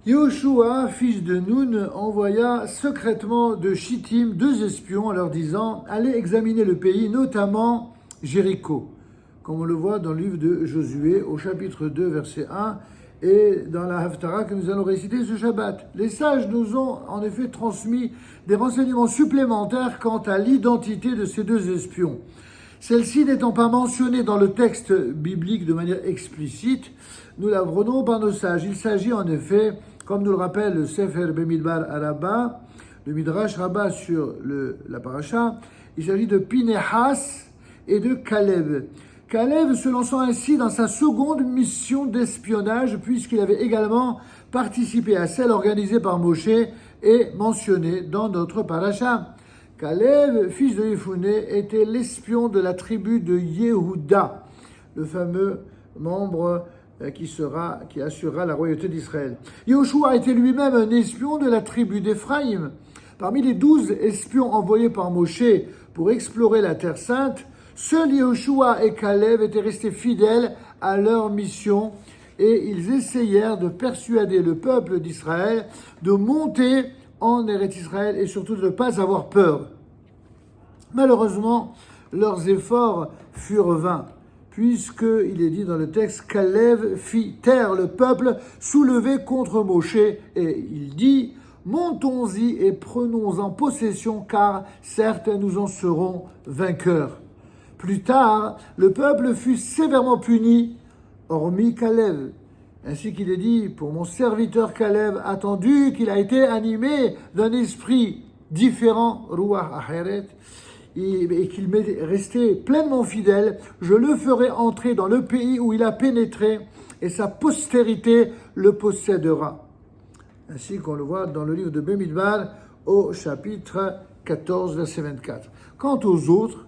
Yehoshua, fils de Nun, envoya secrètement de Chittim 2 espions en leur disant « Allez examiner le pays, notamment Jéricho », comme on le voit dans le livre de Josué, au chapitre 2, verset 1, et dans la Haftara que nous allons réciter ce Shabbat. Les sages nous ont en effet transmis des renseignements supplémentaires quant à l'identité de ces 2 espions. Celle-ci n'étant pas mentionnée dans le texte biblique de manière explicite, nous la prenons par nos sages. Il s'agit en effet, comme nous le rappelle le Sefer Bemidbar Araba, le Midrash Rabbah sur la paracha, il s'agit de Pinehas et de Caleb. Caleb se lançant ainsi dans sa seconde mission d'espionnage, puisqu'il avait également participé à celle organisée par Moshe et mentionnée dans notre paracha. Caleb, fils de Yefouné, était l'espion de la tribu de Yehuda, le fameux membre qui assurera la royauté d'Israël. Yehoshua était lui-même un espion de la tribu d'Éphraïm. Parmi les 12 espions envoyés par Moshe pour explorer la Terre Sainte, seuls Yehoshua et Caleb étaient restés fidèles à leur mission et ils essayèrent de persuader le peuple d'Israël de monter en Eretz Israël et surtout de ne pas avoir peur. Malheureusement, leurs efforts furent vains, puisqu'il est dit dans le texte « Caleb fit taire le peuple soulevé contre Moshe » et il dit « Montons-y et prenons-en possession, car certes nous en serons vainqueurs. » Plus tard, le peuple fut sévèrement puni, hormis Caleb. Ainsi qu'il est dit, pour mon serviteur Caleb, attendu qu'il a été animé d'un esprit différent, Ruach Acheret, et qu'il m'est resté pleinement fidèle, je le ferai entrer dans le pays où il a pénétré, et sa postérité le possédera. Ainsi qu'on le voit dans le livre de Bemidbar, au chapitre 14, verset 24. Quant aux autres,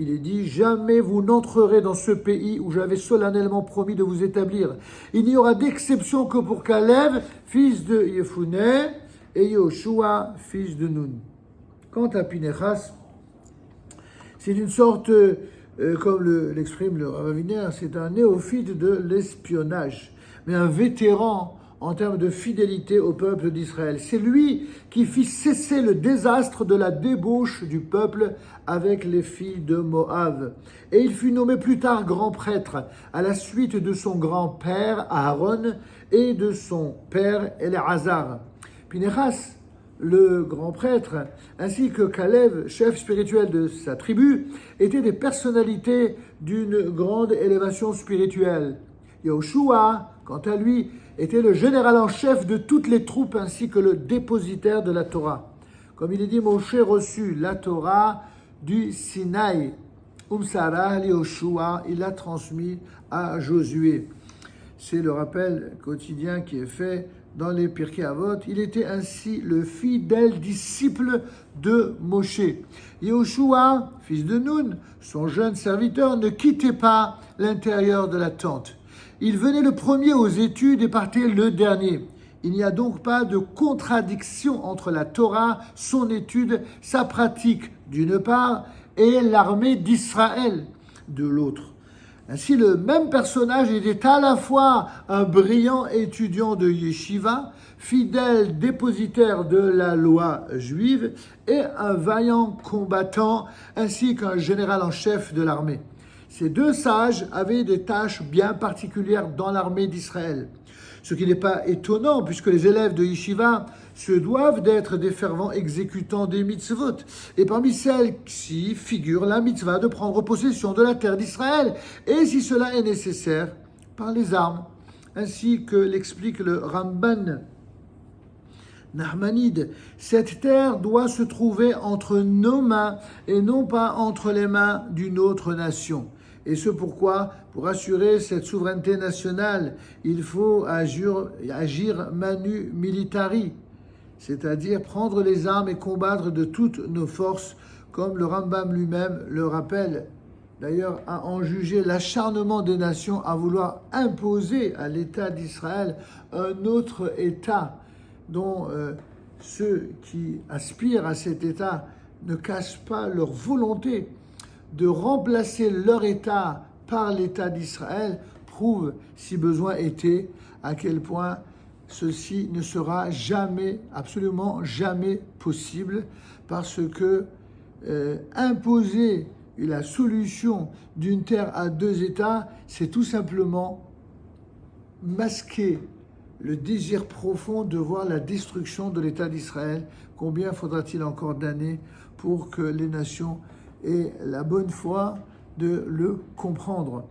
il est dit « Jamais vous n'entrerez dans ce pays où j'avais solennellement promis de vous établir. Il n'y aura d'exception que pour Caleb, fils de Yefouné, et Yehoshua, fils de Nun. » Quant à Pinehas, c'est une sorte, comme l'exprime le Rav Aviner, c'est un néophyte de l'espionnage, mais un vétéran en termes de fidélité au peuple d'Israël. C'est lui qui fit cesser le désastre de la débauche du peuple avec les filles de Moab. Et il fut nommé plus tard grand prêtre à la suite de son grand-père Aaron et de son père Éléazar. Pinehas, le grand prêtre, ainsi que Caleb, chef spirituel de sa tribu, étaient des personnalités d'une grande élévation spirituelle. Yehoshua, quant à lui, était le général en chef de toutes les troupes ainsi que le dépositaire de la Torah. Comme il est dit, Moshe reçut la Torah du Sinaï. Umsara Yehoshua, il l'a transmis à Josué. C'est le rappel quotidien qui est fait dans les Pirkei Avot. Il était ainsi le fidèle disciple de Moshe. Yehoshua, fils de Nun, son jeune serviteur, ne quittait pas l'intérieur de la tente. Il venait le premier aux études et partait le dernier. Il n'y a donc pas de contradiction entre la Torah, son étude, sa pratique d'une part, et l'armée d'Israël de l'autre. Ainsi, le même personnage était à la fois un brillant étudiant de yeshiva, fidèle dépositaire de la loi juive, et un vaillant combattant, ainsi qu'un général en chef de l'armée. Ces 2 sages avaient des tâches bien particulières dans l'armée d'Israël. Ce qui n'est pas étonnant, puisque les élèves de Yeshiva se doivent d'être des fervents exécutants des mitzvot. Et parmi celles-ci figure la mitzvah de prendre possession de la terre d'Israël, et si cela est nécessaire, par les armes, ainsi que l'explique le Ramban Nachmanide. Cette terre doit se trouver entre nos mains et non pas entre les mains d'une autre nation. Et ce pourquoi, pour assurer cette souveraineté nationale, il faut agir manu militari, c'est-à-dire prendre les armes et combattre de toutes nos forces, comme le Rambam lui-même le rappelle. D'ailleurs, à en juger l'acharnement des nations à vouloir imposer à l'État d'Israël un autre État dont ceux qui aspirent à cet État ne cachent pas leur volonté de remplacer leur État par l'État d'Israël, prouve, si besoin était, à quel point ceci ne sera jamais, absolument jamais possible, parce que imposer la solution d'une terre à deux États, c'est tout simplement masquer le désir profond de voir la destruction de l'État d'Israël. Combien faudra-t-il encore d'années pour que les nations aient la bonne foi de le comprendre?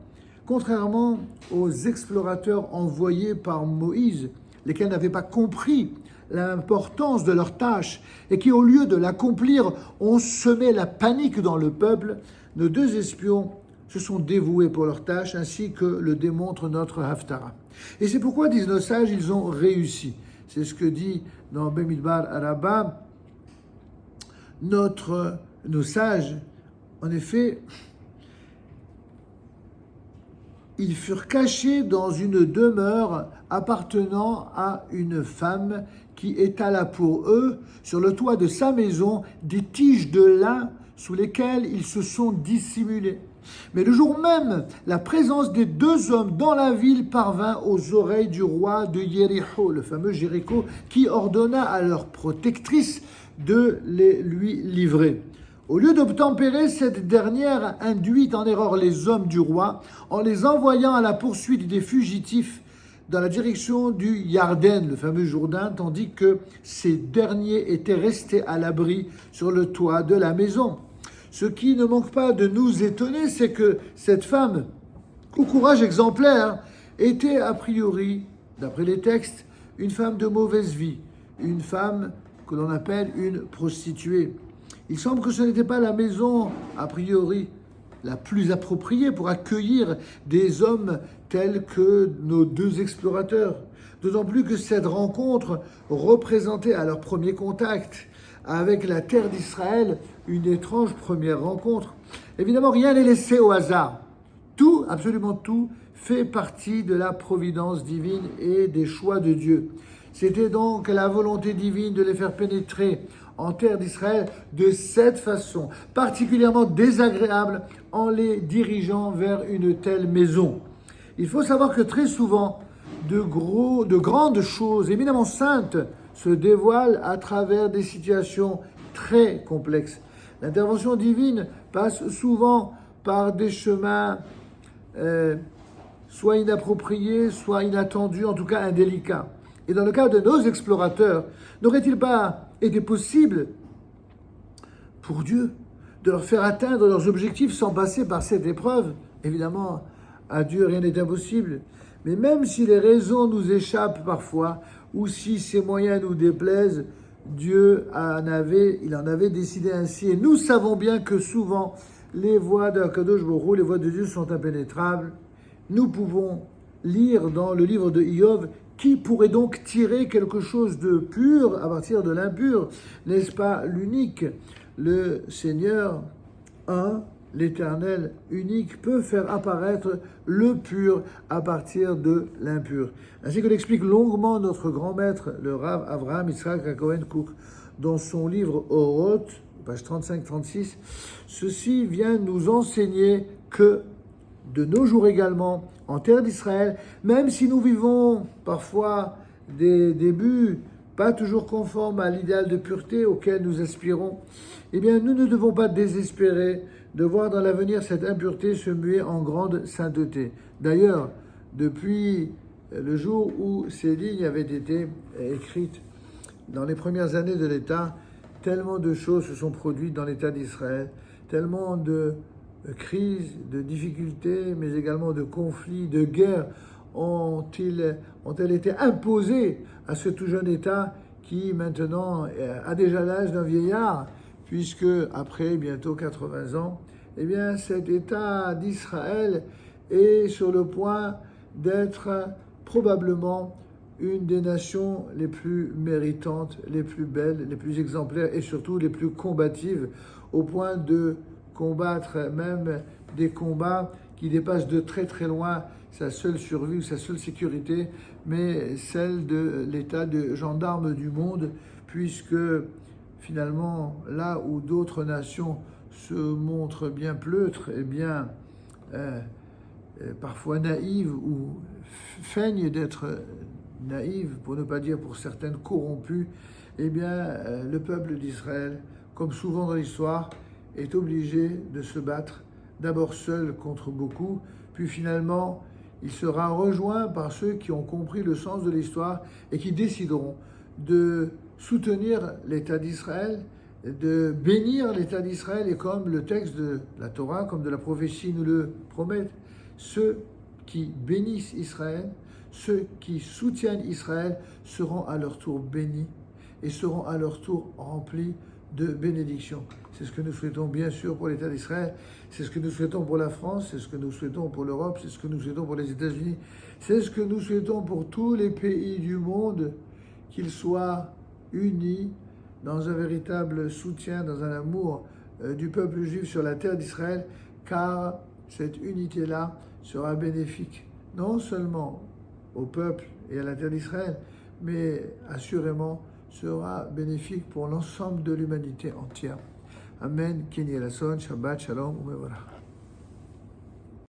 Contrairement aux explorateurs envoyés par Moïse, lesquels n'avaient pas compris l'importance de leur tâche et qui, au lieu de l'accomplir, ont semé la panique dans le peuple, nos deux espions se sont dévoués pour leur tâche, ainsi que le démontre notre Haftarah. Et c'est pourquoi, disent nos sages, ils ont réussi. C'est ce que dit dans Bemidbar Araba nos sages. En effet, ils furent cachés dans une demeure appartenant à une femme qui étala pour eux, sur le toit de sa maison, des tiges de lin sous lesquelles ils se sont dissimulés. Mais le jour même, la présence des deux hommes dans la ville parvint aux oreilles du roi de Jéricho, le fameux Jéricho, qui ordonna à leur protectrice de les lui livrer. Au lieu d'obtempérer, cette dernière induit en erreur les hommes du roi en les envoyant à la poursuite des fugitifs dans la direction du Yarden, le fameux Jourdain, tandis que ces derniers étaient restés à l'abri sur le toit de la maison. Ce qui ne manque pas de nous étonner, c'est que cette femme, au courage exemplaire, était a priori, d'après les textes, une femme de mauvaise vie, une femme que l'on appelle une prostituée. Il semble que ce n'était pas la maison, a priori, la plus appropriée pour accueillir des hommes tels que nos deux explorateurs. D'autant plus que cette rencontre représentait à leur premier contact avec la terre d'Israël une étrange première rencontre. Évidemment, rien n'est laissé au hasard. Tout, absolument tout, fait partie de la providence divine et des choix de Dieu. C'était donc la volonté divine de les faire pénétrer en terre d'Israël de cette façon, particulièrement désagréable, en les dirigeant vers une telle maison. Il faut savoir que très souvent, de grandes choses éminemment saintes se dévoilent à travers des situations très complexes. L'intervention divine passe souvent par des chemins soit inappropriés, soit inattendus, en tout cas indélicats. Et dans le cas de nos explorateurs, n'aurait-il pas été possible pour Dieu de leur faire atteindre leurs objectifs sans passer par cette épreuve? Évidemment, à Dieu, rien n'est impossible. Mais même si les raisons nous échappent parfois, ou si ces moyens nous déplaisent, Dieu il en avait décidé ainsi. Et nous savons bien que souvent, les voies d'Akadosh Baruch Hu, les voies de Dieu sont impénétrables. Nous pouvons lire dans le livre de Iov, qui pourrait donc tirer quelque chose de pur à partir de l'impur? N'est-ce pas l'unique? Le Seigneur, un, l'Éternel unique, peut faire apparaître le pur à partir de l'impur. Ainsi que l'explique longuement notre grand maître, le Rav Avraham Yitzhak Cohen Kook, dans son livre Oroth, page 35-36, ceci vient nous enseigner que de nos jours également, en terre d'Israël, même si nous vivons parfois des débuts pas toujours conformes à l'idéal de pureté auquel nous aspirons, eh bien nous ne devons pas désespérer de voir dans l'avenir cette impureté se muer en grande sainteté. D'ailleurs, depuis le jour où ces lignes avaient été écrites, dans les premières années de l'État, tellement de choses se sont produites dans l'État d'Israël, tellement de crises, de difficultés, mais également de conflits, de guerres ont-elles été imposées à ce tout jeune État qui maintenant a déjà l'âge d'un vieillard, puisque après bientôt 80 ans, eh bien cet État d'Israël est sur le point d'être probablement une des nations les plus méritantes, les plus belles, les plus exemplaires et surtout les plus combatives, au point de combattre même des combats qui dépassent de très très loin sa seule survie ou sa seule sécurité, mais celle de l'état de gendarme du monde, puisque finalement, là où d'autres nations se montrent bien pleutres et bien parfois naïves ou feignent d'être naïves, pour ne pas dire pour certaines corrompues, eh bien, le peuple d'Israël, comme souvent dans l'histoire, est obligé de se battre, d'abord seul contre beaucoup, puis finalement, il sera rejoint par ceux qui ont compris le sens de l'histoire et qui décideront de soutenir l'État d'Israël, de bénir l'État d'Israël, et comme le texte de la Torah, comme de la prophétie nous le promettent, ceux qui bénissent Israël, ceux qui soutiennent Israël seront à leur tour bénis et seront à leur tour remplis de bénédictions. C'est ce que nous souhaitons bien sûr pour l'État d'Israël, c'est ce que nous souhaitons pour la France, c'est ce que nous souhaitons pour l'Europe, c'est ce que nous souhaitons pour les États-Unis, c'est ce que nous souhaitons pour tous les pays du monde, qu'ils soient unis dans un véritable soutien, dans un amour du peuple juif sur la terre d'Israël, car cette unité-là sera bénéfique non seulement au peuple et à la terre d'Israël, mais assurément sera bénéfique pour l'ensemble de l'humanité entière. Amen, Ken Yelason, Shabbat, Shalom, Umevorach.